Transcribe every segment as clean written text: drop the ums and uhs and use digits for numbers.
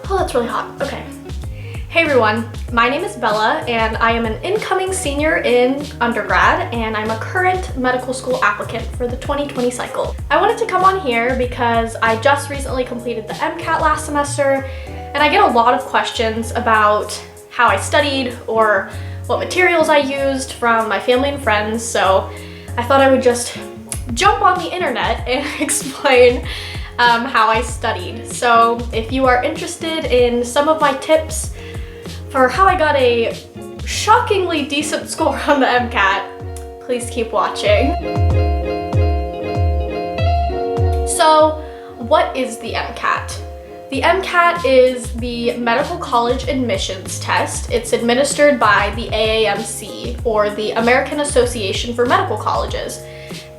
Oh, that's really hot. Okay. Hey everyone, my name is Bella and I am an incoming senior in undergrad and I'm a current medical school applicant for the 2020 cycle. I wanted to come on here because I just recently completed the MCAT last semester and I get a lot of questions about how I studied or what materials I used from my family and friends, so I thought I would just jump on the internet and explain how I studied. So if you are interested in some of my tips for how I got a shockingly decent score on the MCAT, please keep watching. So what is the MCAT? The MCAT is the medical college admissions test. It's administered by the AAMC, or the American Association for Medical Colleges.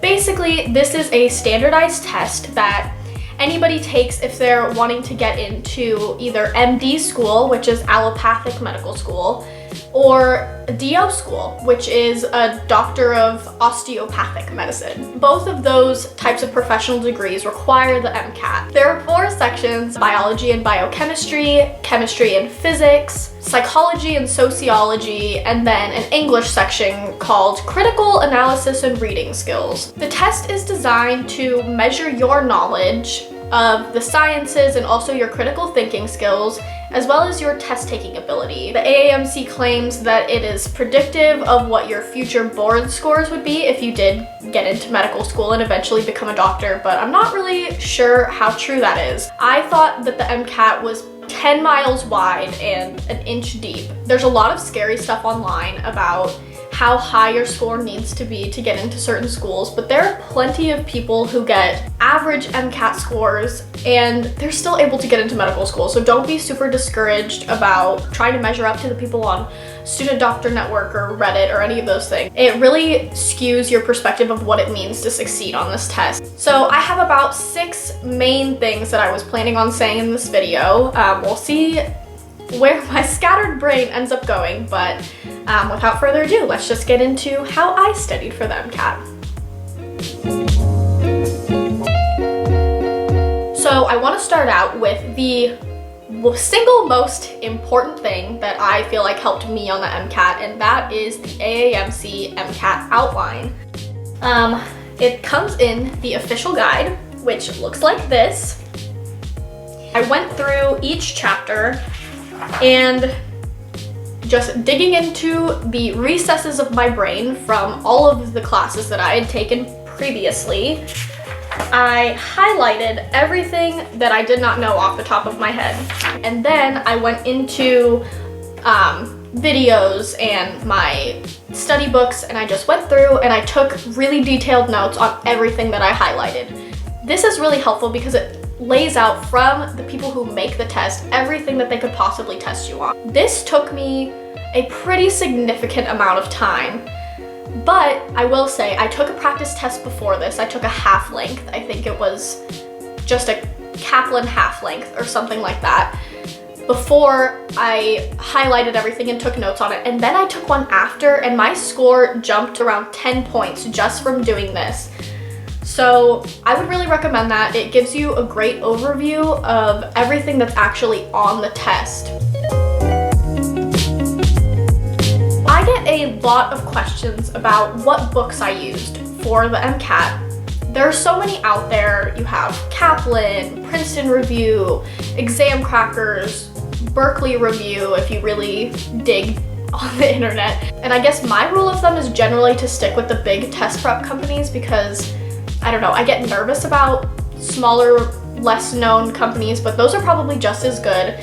Basically, this is a standardized test that anybody takes if they're wanting to get into either MD school, which is allopathic medical school, or DO school, which is a doctor of osteopathic medicine. Both of those types of professional degrees require the MCAT. There are 4 sections: biology and biochemistry, chemistry and physics, psychology and sociology, and then an English section called critical analysis and reading skills. The test is designed to measure your knowledge of the sciences and also your critical thinking skills, as well as your test-taking ability. The AAMC claims that it is predictive of what your future board scores would be if you did get into medical school and eventually become a doctor, but I'm not really sure how true that is. I thought that the MCAT was 10 miles wide and an inch deep. There's a lot of scary stuff online about how high your score needs to be to get into certain schools, but there are plenty of people who get average MCAT scores and they're still able to get into medical school. So don't be super discouraged about trying to measure up to the people on Student Doctor Network or Reddit or any of those things. It really skews your perspective of what it means to succeed on this test. So I have about 6 main things that I was planning on saying in this video. We'll see where my scattered brain ends up going, but without further ado, let's just get into how I studied for the MCAT. So I want to start out with the single most important thing that I feel like helped me on the MCAT, and that is the AAMC MCAT Outline. It comes in the official guide, which looks like this. I went through each chapter and just digging into the recesses of my brain from all of the classes that I had taken previously. I highlighted everything that I did not know off the top of my head. And then I went into videos and my study books, and I just went through and I took really detailed notes on everything that I highlighted. This is really helpful because it lays out from the people who make the test everything that they could possibly test you on. This took me a pretty significant amount of time, but I will say I took a practice test before this. I took a half length. I think it was just a Kaplan half length or something like that before I highlighted everything and took notes on it. And then I took one after and my score jumped around 10 points just from doing this. So I would really recommend that. It gives you a great overview of everything that's actually on the test. I get a lot of questions about what books I used for the MCAT. There are so many out there. You have Kaplan, Princeton Review, Exam Crackers, Berkeley Review if you really dig on the internet. And I guess my rule of thumb is generally to stick with the big test prep companies because I don't know, I get nervous about smaller, less known companies, but those are probably just as good.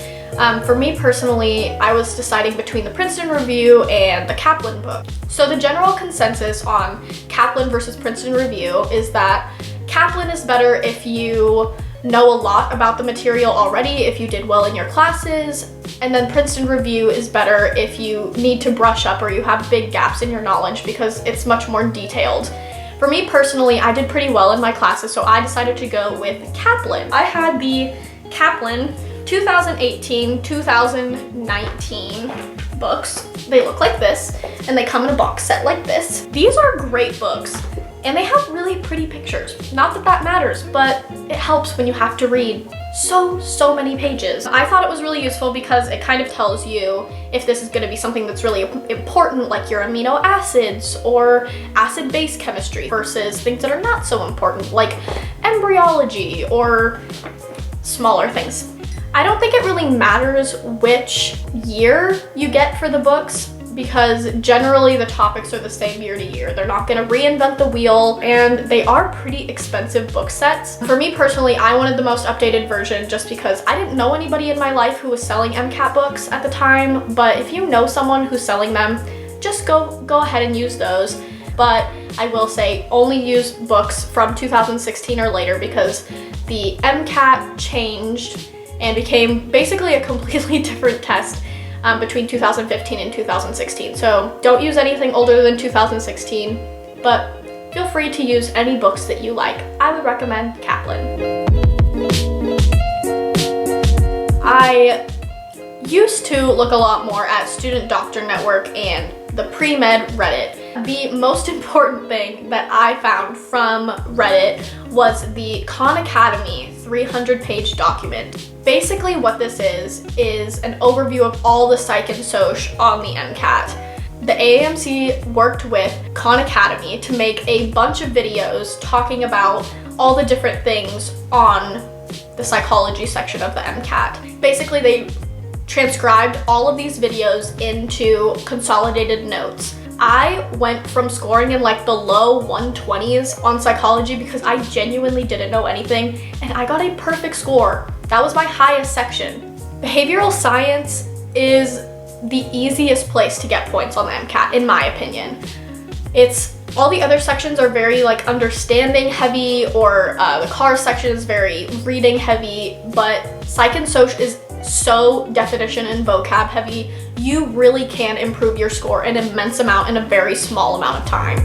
For me personally, I was deciding between the Princeton Review and the Kaplan book. So the general consensus on Kaplan versus Princeton Review is that Kaplan is better if you know a lot about the material already, if you did well in your classes, and then Princeton Review is better if you need to brush up or you have big gaps in your knowledge because it's much more detailed. For me personally, I did pretty well in my classes, so I decided to go with Kaplan. I had the Kaplan 2018-2019 books. They look like this, and they come in a box set like this. These are great books, and they have really pretty pictures. Not that that matters, but it helps when you have to read so many pages. I thought it was really useful because it kind of tells you if this is going to be something that's really important, like your amino acids or acid-base chemistry, versus things that are not so important, like embryology or smaller things. I don't think it really matters which year you get for the books, because generally the topics are the same year to year. They're not gonna reinvent the wheel, and they are pretty expensive book sets. For me personally, I wanted the most updated version just because I didn't know anybody in my life who was selling MCAT books at the time, but if you know someone who's selling them, just go ahead and use those. But I will say only use books from 2016 or later, because the MCAT changed and became basically a completely different test between 2015 and 2016. So don't use anything older than 2016, but feel free to use any books that you like. I would recommend Kaplan. I used to look a lot more at Student Doctor Network and the pre-med Reddit. The most important thing that I found from Reddit was the Khan Academy 300-page document. Basically what this is an overview of all the Psych and Soc on the MCAT. The AAMC worked with Khan Academy to make a bunch of videos talking about all the different things on the psychology section of the MCAT. Basically, they transcribed all of these videos into consolidated notes. I went from scoring in like the low 120s on psychology because I genuinely didn't know anything, and I got a perfect score. That was my highest section. Behavioral science is the easiest place to get points on the MCAT, in my opinion. All the other sections are very like understanding heavy, or the CAR section is very reading heavy, but Psych and Soc is so definition and vocab heavy. You really can improve your score an immense amount in a very small amount of time.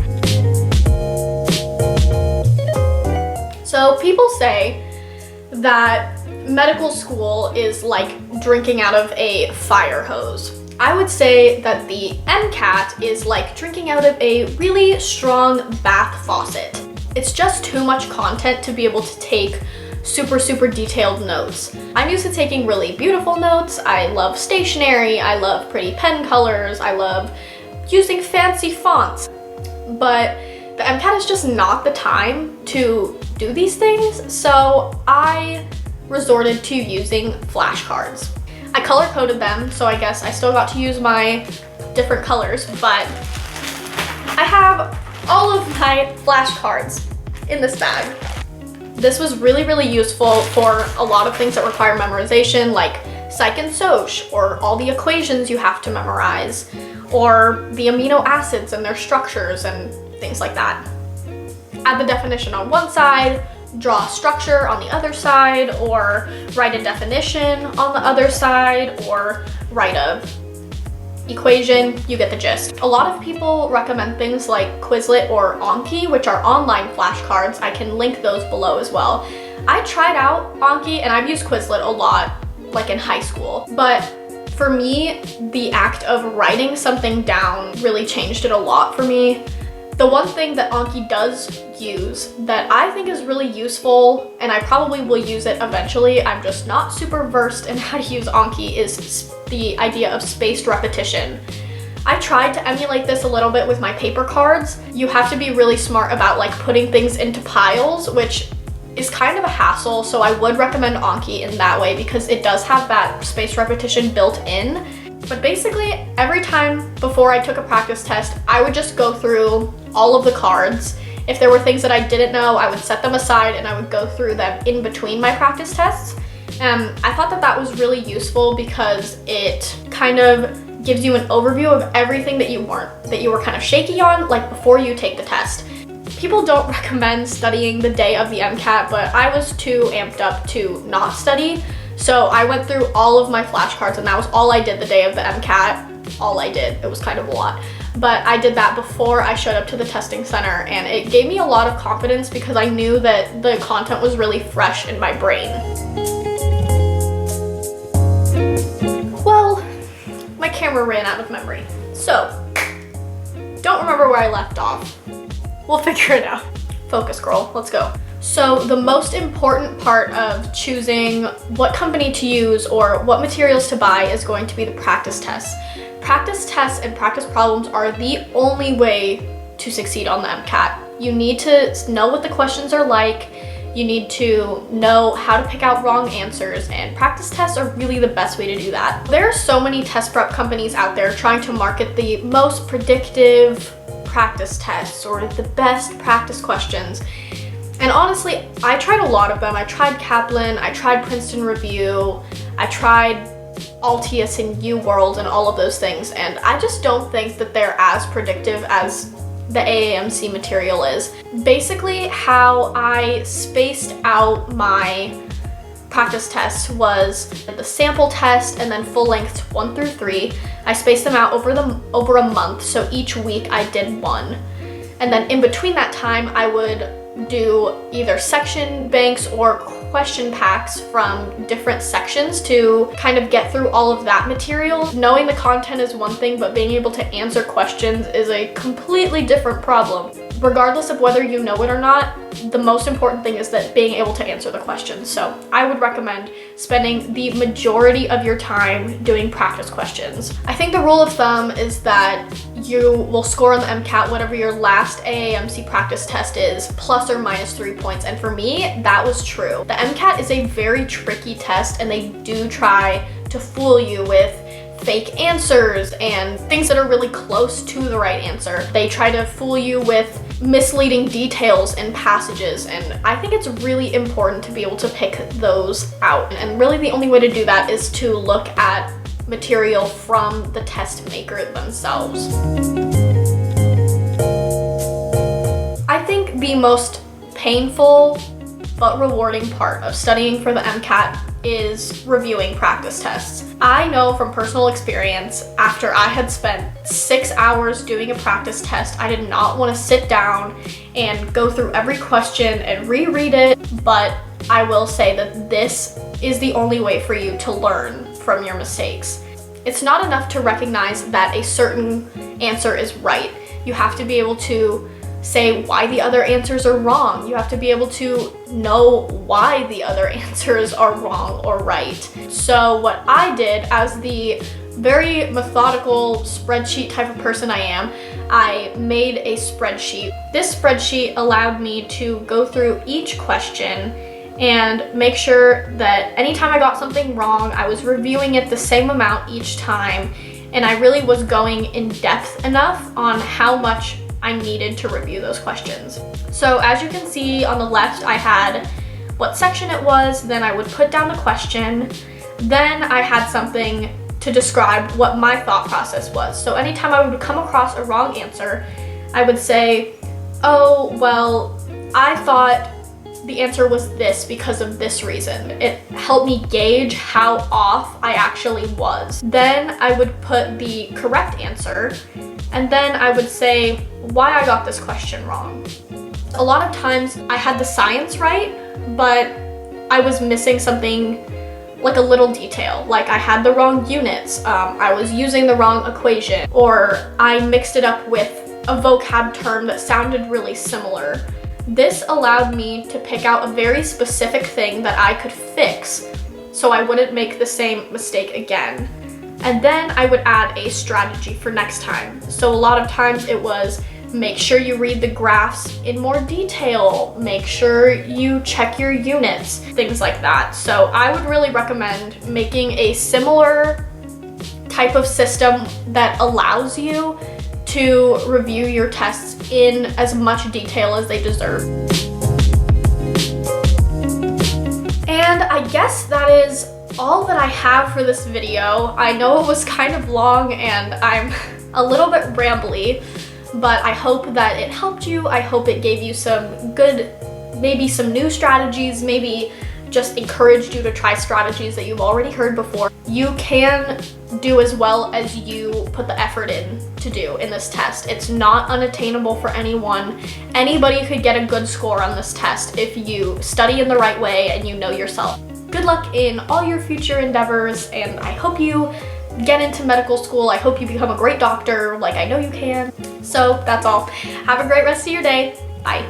So people say that medical school is like drinking out of a fire hose. I would say that the MCAT is like drinking out of a really strong bath faucet. It's just too much content to be able to take super detailed notes. I'm used to taking really beautiful notes. I love stationery, I love pretty pen colors, I love using fancy fonts. But the MCAT is just not the time to do these things, so I resorted to using flashcards. I color coded them, so I guess I still got to use my different colors, but I have all of my flashcards in this bag. This was really useful for a lot of things that require memorization, like Psych and Soc, or all the equations you have to memorize, or the amino acids and their structures and things like that. Add the definition on one side, draw a structure on the other side, or write a definition on the other side, or write a equation. You get the gist. A lot of people recommend things like Quizlet or Anki, which are online flashcards. I can link those below as well. I tried out Anki, and I've used Quizlet a lot, like in high school, but for me, the act of writing something down really changed it a lot for me. The one thing that Anki does use that I think is really useful, and I probably will use it eventually, I'm just not super versed in how to use Anki, is the idea of spaced repetition. I tried to emulate this a little bit with my paper cards. You have to be really smart about like putting things into piles, which is kind of a hassle, so I would recommend Anki in that way because it does have that spaced repetition built in. But basically, every time before I took a practice test, I would just go through all of the cards. If there were things that I didn't know, I would set them aside and I would go through them in between my practice tests. I thought that that was really useful because it kind of gives you an overview of everything that you were kind of shaky on, like before you take the test. People don't recommend studying the day of the MCAT, but I was too amped up to not study. So I went through all of my flashcards, and that was all I did the day of the MCAT. All I did. It was kind of a lot. But I did that before I showed up to the testing center, and it gave me a lot of confidence because I knew that the content was really fresh in my brain. Well, my camera ran out of memory. So, don't remember where I left off. We'll figure it out. Focus, girl. Let's go. So the most important part of choosing what company to use or what materials to buy is going to be the practice tests. Practice tests and practice problems are the only way to succeed on the MCAT. You need to know what the questions are like. You need to know how to pick out wrong answers, and practice tests are really the best way to do that. There are so many test prep companies out there trying to market the most predictive practice tests or the best practice questions. And honestly, I tried a lot of them. I tried Kaplan, I tried Princeton Review, I tried Altius and UWorld and all of those things, and I just don't think that they're as predictive as the AAMC material is. Basically, how I spaced out my practice tests was the sample test and then full length 1 through 3. I spaced them out over a month, so each week I did one. And then in between that time, I would do either section banks or question packs from different sections to kind of get through all of that material. Knowing the content is one thing, but being able to answer questions is a completely different problem. Regardless of whether you know it or not, the most important thing is that being able to answer the questions. So I would recommend spending the majority of your time doing practice questions. I think the rule of thumb is that you will score on the MCAT whatever your last AAMC practice test is, plus or minus 3 points. And for me, that was true. The MCAT is a very tricky test, and they do try to fool you with fake answers and things that are really close to the right answer. They try to fool you with misleading details in passages, and I think it's really important to be able to pick those out. And really the only way to do that is to look at material from the test maker themselves. I think the most painful but rewarding part of studying for the MCAT is reviewing practice tests. I know from personal experience, after I had spent 6 hours doing a practice test, I did not want to sit down and go through every question and reread it, but I will say that this is the only way for you to learn from your mistakes. It's not enough to recognize that a certain answer is right. You have to be able to say why the other answers are wrong. You have to be able to know why the other answers are wrong or right. So what I did, as the very methodical spreadsheet type of person I am, I made a spreadsheet. This spreadsheet allowed me to go through each question and make sure that anytime I got something wrong, I was reviewing it the same amount each time, and I really was going in depth enough on how much I needed to review those questions. So as you can see on the left, I had what section it was, then I would put down the question, then I had something to describe what my thought process was. So anytime I would come across a wrong answer, I would say, oh, well, I thought the answer was this because of this reason. It helped me gauge how off I actually was. Then I would put the correct answer, and then I would say why I got this question wrong. A lot of times I had the science right, but I was missing something like a little detail, like I had the wrong units, I was using the wrong equation, or I mixed it up with a vocab term that sounded really similar. This allowed me to pick out a very specific thing that I could fix so I wouldn't make the same mistake again. And then I would add a strategy for next time. So a lot of times it was make sure you read the graphs in more detail, make sure you check your units, things like that. So I would really recommend making a similar type of system that allows you to review your tests in as much detail as they deserve. And I guess that is all that I have for this video. I know it was kind of long and I'm a little bit rambly, but I hope that it helped you. I hope it gave you some good, maybe some new strategies, maybe just encouraged you to try strategies that you've already heard before. You can do as well as you put the effort in to do in this test. It's not unattainable for anyone. Anybody could get a good score on this test if you study in the right way and you know yourself. Good luck in all your future endeavors, and I hope you get into medical school. I hope you become a great doctor like I know you can. So that's all. Have a great rest of your day. Bye.